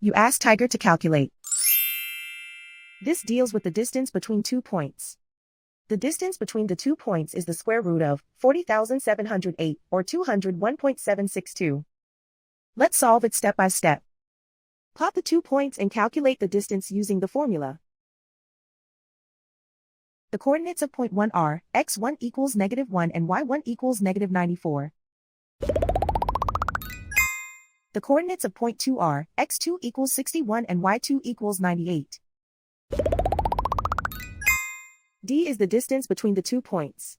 You ask Tiger to calculate. This deals with the distance between 2 points. The distance between the 2 points is the square root of 40,708, or 201.762. Let's solve it step by step. Plot the 2 points and calculate the distance using the formula. The coordinates of point 1 are x1 equals -1 and y1 equals -94. The coordinates of point 2 are x2 equals 61 and y2 equals 98. D is the distance between the 2 points.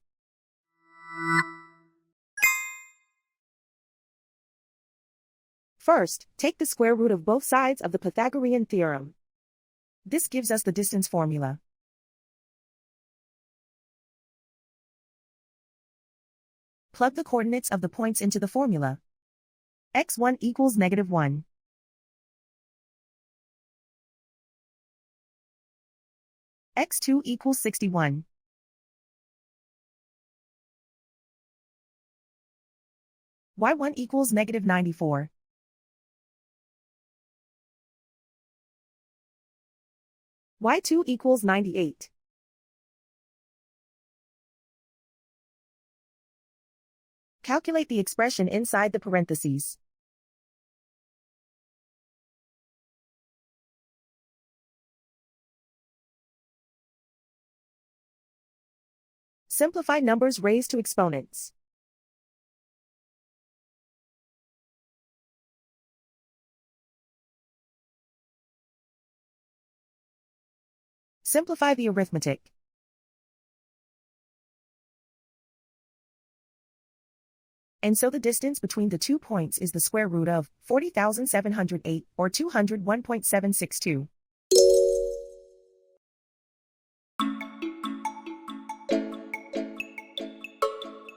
First, take the square root of both sides of the Pythagorean theorem. This gives us the distance formula. Plug the coordinates of the points into the formula. x1 equals -1. x2 equals 61. y1 equals -94. y2 equals 98. Calculate the expression inside the parentheses. Simplify numbers raised to exponents. Simplify the arithmetic. And so the distance between the 2 points is the square root of 40,708, or 201.762.